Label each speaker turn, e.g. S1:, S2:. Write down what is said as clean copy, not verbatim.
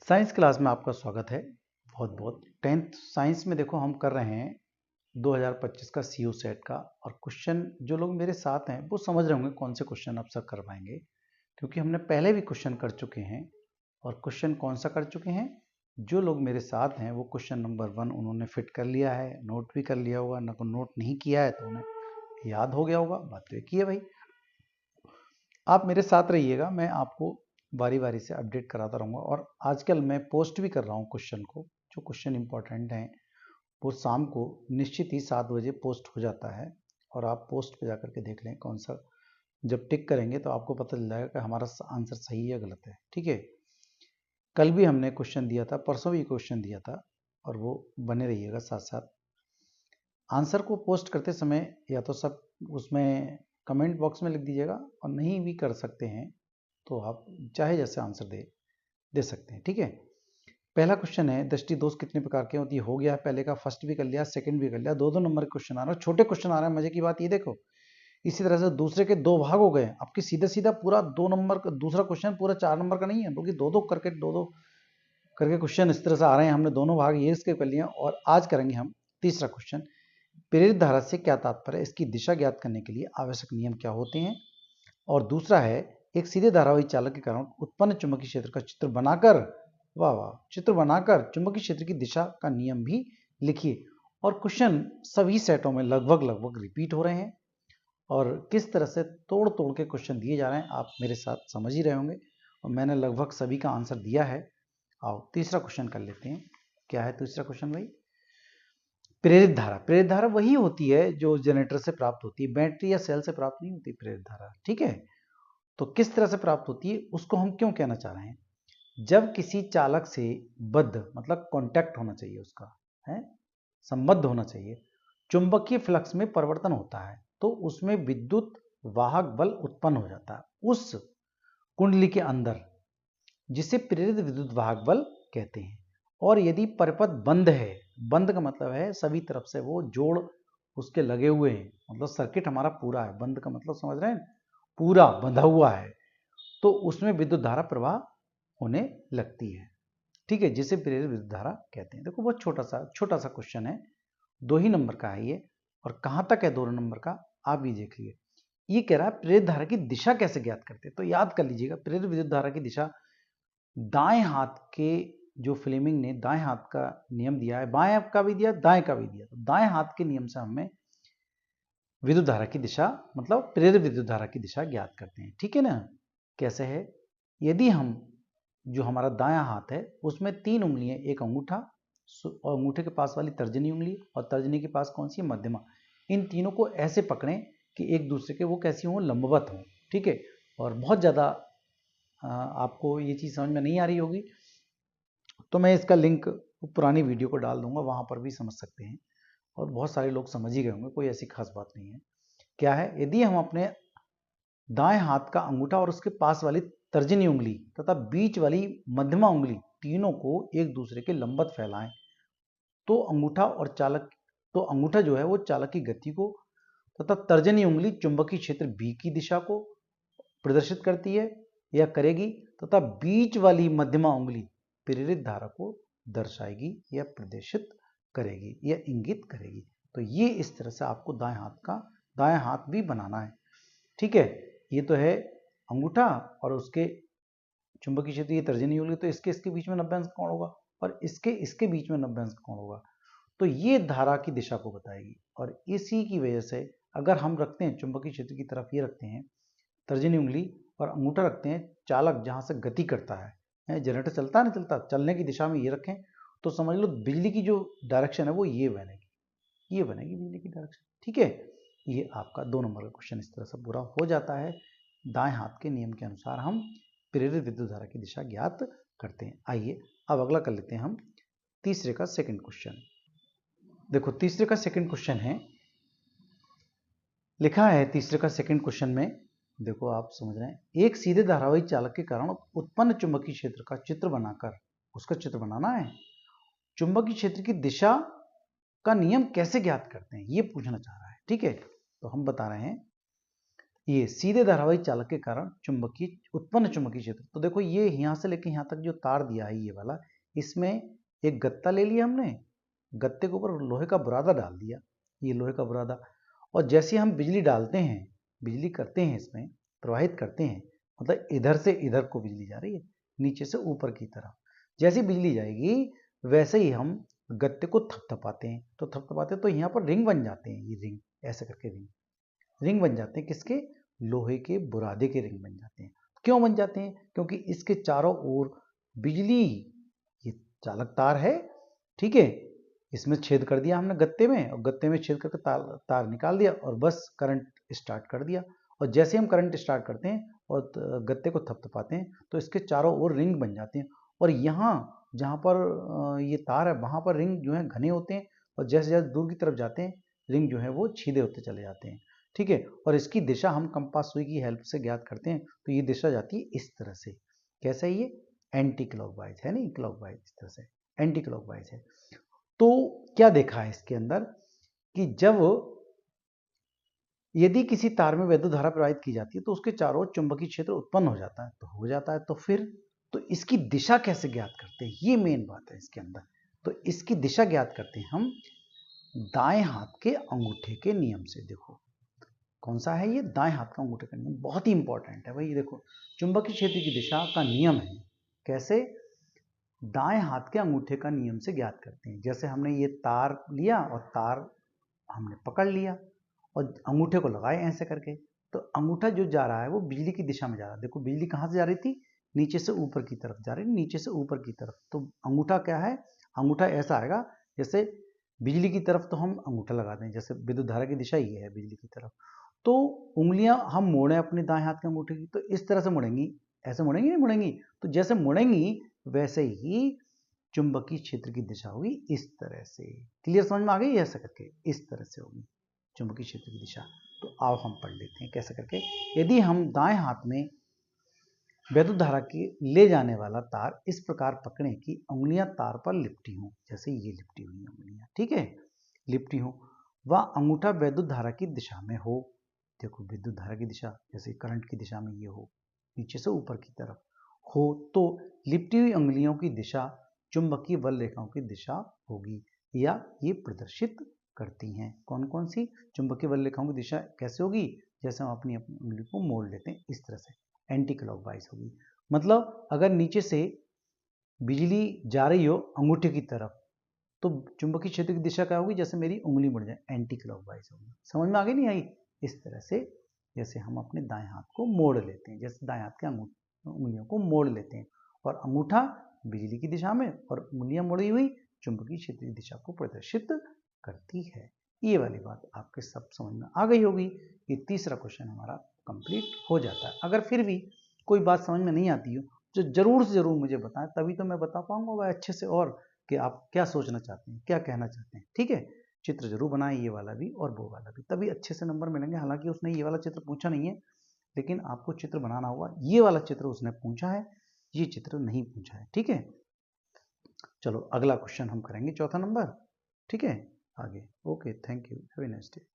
S1: Science class में आपका स्वागत है। बहुत बहुत 10th साइंस में देखो हम कर रहे हैं 2025 का सीओ सेट का। और क्वेश्चन जो लोग मेरे साथ हैं वो समझ रहे होंगे कौन से क्वेश्चन अब सब कर पाएंगे, क्योंकि हमने पहले भी क्वेश्चन कर चुके हैं। और क्वेश्चन कौन सा कर चुके हैं? जो लोग मेरे साथ हैं वो क्वेश्चन नंबर 1 उन्होंने फिट कर लिया है, नोट भी कर लिया होगा, ना को नोट नहीं किया है तो उन्हें याद हो गया होगा। बात तो एक ही है भाई। आप मेरे साथ रहिएगा, मैं आपको बारी बारी से अपडेट कराता रहूँगा। और आजकल मैं पोस्ट भी कर रहा हूँ क्वेश्चन को। जो क्वेश्चन इंपॉर्टेंट हैं वो शाम को निश्चित ही 7 बजे पोस्ट हो जाता है। और आप पोस्ट पे जाकर के देख लें कौन सा, जब टिक करेंगे तो आपको पता चल जाएगा कि हमारा आंसर सही है या गलत है। ठीक है, कल भी हमने क्वेश्चन दिया था, परसों भी क्वेश्चन दिया था, और वो बने रहिएगा साथ साथ। आंसर को पोस्ट करते समय या तो सब उसमें कमेंट बॉक्स में लिख दीजिएगा, और नहीं भी कर सकते हैं तो आप चाहे जैसे आंसर दे सकते हैं। ठीक है, पहला क्वेश्चन है दृष्टि दोष कितने प्रकार के होती है। हो गया, पहले का फर्स्ट भी कर लिया, सेकंड भी कर लिया। दो दो नंबर के क्वेश्चन आ रहे हैं, छोटे क्वेश्चन आ रहे हैं। मजे की बात ये देखो, इसी तरह से दूसरे के दो भाग हो गए। आपकी सीधा सीधा पूरा 2 नंबर का दूसरा क्वेश्चन पूरा 4 नंबर का नहीं है, बल्कि दो करके क्वेश्चन इस तरह से आ रहे हैं। हमने दोनों भाग ये इसके कर लिए। और आज करेंगे हम तीसरा क्वेश्चन, प्रेरित धारा से क्या तात्पर्य है, इसकी दिशा ज्ञात करने के लिए आवश्यक नियम क्या होते हैं। और दूसरा है, एक सीधे धारावाही चालक के कारण उत्पन्न चुंबकीय क्षेत्र का चित्र बनाकर, वाह वाह, चित्र बनाकर चुंबकीय क्षेत्र की दिशा का नियम भी लिखिए। और क्वेश्चन सभी सेटों में लगभग लगभग रिपीट हो रहे हैं, और किस तरह से तोड़ तोड़ के क्वेश्चन दिए जा रहे हैं आप मेरे साथ समझ ही रहे होंगे। और मैंने लगभग सभी का आंसर दिया है। आओ तीसरा क्वेश्चन कर लेते हैं। क्या है तीसरा क्वेश्चन भाई? प्रेरित धारा वही होती है जो जनरेटर से प्राप्त होती है, बैटरी या सेल से प्राप्त नहीं होती प्रेरित धारा। ठीक है, तो किस तरह से प्राप्त होती है उसको हम क्यों कहना चाह रहे हैं। जब किसी चालक से बद्ध मतलब कांटेक्ट होना चाहिए, उसका है संबद्ध होना चाहिए, चुंबकीय फ्लक्स में परिवर्तन होता है तो उसमें विद्युत वाहक बल उत्पन्न हो जाता है उस कुंडली के अंदर, जिसे प्रेरित विद्युत वाहक बल कहते हैं। और यदि परिपथ बंद है, बंद का मतलब है सभी तरफ से वो जोड़ उसके लगे हुए हैं, मतलब सर्किट हमारा पूरा है, बंद का मतलब समझ रहे हैं, पूरा बंधा हुआ है, तो उसमें विद्युत धारा प्रवाह होने लगती है। ठीक है, जिसे प्रेरित विद्युत धारा कहते हैं। देखो बहुत छोटा सा क्वेश्चन है, 2 ही नंबर का है ये। और कहां तक है 2 नंबर का आप भी देख लिए। ये कह रहा है प्रेरित धारा की दिशा कैसे ज्ञात करते हैं। तो याद कर लीजिएगा, प्रेरित विद्युत धारा की दिशा दाएं हाथ के, जो फ्लेमिंग ने दाएं हाथ का नियम दिया है, बाएं का भी दिया दाएं का भी दिया, तो दाएं हाथ के नियम से हमें विद्युत धारा की दिशा मतलब प्रेरित विद्युत धारा की दिशा ज्ञात करते हैं। ठीक है ना, कैसे है? यदि हम, जो हमारा दायां हाथ है उसमें 3 उंगलियां, एक अंगूठा और अंगूठे के पास वाली तर्जनी उंगली और तर्जनी के पास कौन सी है, मध्यमा, इन तीनों को ऐसे पकड़ें कि एक दूसरे के वो कैसी हों, लंबवत हों। ठीक है, और बहुत ज़्यादा आपको ये चीज़ समझ में नहीं आ रही होगी तो मैं इसका लिंक पुरानी वीडियो को डाल दूंगा, वहां पर भी समझ सकते हैं। और बहुत सारे लोग समझ ही गए होंगे, कोई ऐसी खास बात नहीं है। क्या है, यदि हम अपने दाएं हाथ का अंगूठा और उसके पास वाली तर्जनी उंगली तथा बीच वाली मध्यमा उंगली तीनों को एक दूसरे के लंबवत फैलाएं, तो अंगूठा और चालक, तो अंगूठा जो है वो चालक की गति को तथा तर्जनी उंगली चुंबकीय क्षेत्र बी की दिशा को प्रदर्शित करती है या करेगी, तथा बीच वाली मध्यमा उंगली प्रेरित धारा को दर्शाएगी या प्रदर्शित करेगी या इंगित करेगी। तो ये इस तरह से आपको दाएं हाथ भी बनाना है। ठीक है, ये तो है अंगूठा और उसके चुंबकीय क्षेत्र, ये तर्जनी उंगली, तो इसके इसके बीच में 90 अंश का कोण होगा और इसके इसके बीच में 90 अंश का कोण होगा, तो ये धारा की दिशा को बताएगी। और इसी की वजह से अगर हम रखते हैं चुंबकीय क्षेत्र की तरफ, ये रखते हैं तर्जनी उंगली और अंगूठा रखते हैं चालक जहां से गति करता है, जनरेटर चलता है ना, चलता चलने की दिशा में ये रखें, तो समझ लो बिजली की जो डायरेक्शन है वो ये बनेगी, ये बनेगी बिजली की डायरेक्शन। ठीक है, ये आपका 2 नंबर का क्वेश्चन इस तरह से पूरा हो जाता है। दाएं हाथ के नियम के अनुसार हम प्रेरित विद्युत धारा की दिशा ज्ञात करते हैं। आइए अब अगला कर लेते हैं हम तीसरे का सेकंड क्वेश्चन। देखो तीसरे का सेकंड क्वेश्चन है, लिखा है तीसरे का सेकंड क्वेश्चन में, देखो आप समझ रहे हैं, एक सीधे धारावाही चालक के कारण उत्पन्न चुंबकीय क्षेत्र का चित्र बनाकर, उसका चित्र बनाना है, चुंबकीय क्षेत्र की दिशा का नियम कैसे ज्ञात करते हैं ये पूछना चाह रहा है। ठीक है, तो हम बता रहे हैं ये सीधे धारावाही चालक के कारण चुंबकीय उत्पन्न चुंबकीय क्षेत्र, तो देखो ये यहाँ से लेके यहाँ तक जो तार दिया है ये वाला, इसमें एक गत्ता ले लिया हमने, गत्ते के ऊपर लोहे का बुरादा डाल दिया, ये लोहे का बुरादा, और जैसे हम बिजली डालते हैं, बिजली करते हैं इसमें प्रवाहित करते हैं, मतलब इधर से इधर को बिजली जा रही है, नीचे से ऊपर की तरफ, जैसी बिजली जाएगी वैसे ही हम गत्ते को थपथपाते हैं, तो थपथपाते तो यहाँ पर रिंग बन जाते हैं, ये रिंग ऐसे करके रिंग बन जाते हैं, किसके, लोहे के बुरादे के रिंग बन जाते हैं। क्यों बन जाते हैं, क्योंकि इसके चारों ओर बिजली, ये चालक तार है, ठीक है, इसमें छेद कर दिया हमने गत्ते में, और गत्ते में छेद करके तार निकाल दिया और बस करंट स्टार्ट कर दिया, और जैसे हम करंट स्टार्ट करते हैं और गत्ते को थपथपाते हैं तो इसके चारों ओर रिंग बन जाते हैं, और यहाँ जहाँ पर ये तार है वहाँ पर रिंग जो है घने होते हैं, और जैसे जैसे दूर की तरफ जाते हैं रिंग जो है वो छीदे होते चले जाते हैं, ठीक है। और इसकी दिशा हम कंपास सुई की हेल्प से ज्ञात करते हैं, तो ये दिशा जाती है इस तरह से, कैसा है ये, एंटी क्लॉकवाइज है, नहीं क्लॉकवाइज, इस तरह से एंटी क्लॉकवाइज है। तो क्या देखा है इसके अंदर कि जब यदि किसी तार में वैद्युत धारा प्रवाहित की जाती है तो उसके चारों ओर चुंबकीय क्षेत्र उत्पन्न हो जाता है, तो हो जाता है, तो फिर तो इसकी दिशा कैसे ज्ञात करते हैं, ये मेन बात है इसके अंदर। तो इसकी दिशा ज्ञात करते हैं हम दाएं हाथ के अंगूठे के नियम से। देखो कौन सा है ये, दाएं हाथ का अंगूठे का नियम, बहुत ही इंपॉर्टेंट है भाई। ये देखो चुंबकीय क्षेत्र की दिशा का नियम है, कैसे, दाएं हाथ के अंगूठे का नियम से ज्ञात करते हैं। जैसे हमने ये तार लिया और तार हमने पकड़ लिया और अंगूठे को लगाए ऐसे करके, तो अंगूठा जो जा रहा है वो बिजली की दिशा में जा रहा है। देखो बिजली कहाँ से जा रही थी, नीचे से ऊपर की तरफ जा रही, नीचे से ऊपर की तरफ, तो अंगूठा क्या है, अंगूठा ऐसा आएगा जैसे बिजली की तरफ तो हम अंगूठा लगाते हैं, जैसे विद्युत धारा की दिशा ये है बिजली की तरफ, तो उंगलियां हम मोड़ें अपने दाएं हाथ के अंगूठे की, तो इस तरह से मुड़ेंगी, ऐसे मुड़ेंगी नहीं मुड़ेंगी, तो जैसे मुड़ेंगी वैसे ही चुंबकीय क्षेत्र की दिशा होगी इस तरह से। क्लियर, समझ में आ गई, ऐसा करके इस तरह से होगी चुंबकीय क्षेत्र की दिशा। तो आओ हम पढ़ लेते हैं कैसे करके। यदि हम दाएं हाथ में वैद्युत धारा की ले जाने वाला तार इस प्रकार पकड़ें कि उंगलियां तार पर लिपटी हों, जैसे ये लिपटी हुई उंगलियां, ठीक है, लिपटी हों, वह अंगूठा वैद्युत धारा की दिशा में हो। देखो विद्युत धारा की दिशा जैसे करंट की दिशा में ये हो, नीचे से ऊपर की तरफ हो, तो लिपटी हुई उंगलियों की दिशा चुंबकीय बल रेखाओं की दिशा होगी, या ये प्रदर्शित करती हैं। कौन कौन सी चुंबकीय बल रेखाओं की दिशा कैसे होगी, जैसे हम अपनी अपनी उंगली को मोड़ लेते हैं इस तरह से, एंटी क्लॉकवाइज होगी। मतलब अगर नीचे से बिजली जा रही हो अंगूठे की तरफ तो चुंबकीय क्षेत्र की दिशा क्या होगी, जैसे मेरी उंगली मुड़ जाए, एंटी क्लॉकवाइज होगी। समझ में आ गई नहीं आई, इस तरह से जैसे हम अपने दाएं हाथ को मोड़ लेते हैं, जैसे दाएं हाथ के उंगलियों को मोड़ लेते हैं, और अंगूठा बिजली की दिशा में और उंगलियां मुड़ी हुई चुंबकीय क्षेत्र की दिशा को प्रदर्शित करती है। ये वाली बात आपके सब समझ में आ गई होगी। ये तीसरा क्वेश्चन हमारा कंप्लीट हो जाता है। अगर फिर भी कोई बात समझ में नहीं आती हो तो जरूर से जरूर मुझे बताएं, तभी तो मैं बता पाऊंगा वह अच्छे से, और कि आप क्या सोचना चाहते हैं, क्या कहना चाहते हैं, ठीक है। चित्र जरूर बनाएं, ये वाला भी और वो वाला भी, तभी अच्छे से नंबर मिलेंगे। हालांकि उसने ये वाला चित्र पूछा नहीं है, लेकिन आपको चित्र बनाना होगा। ये वाला चित्र उसने पूछा है, ये चित्र नहीं पूछा है, ठीक है। चलो अगला क्वेश्चन हम करेंगे, चौथा नंबर, ठीक है, आगे। Okay, thank you, have a nice day.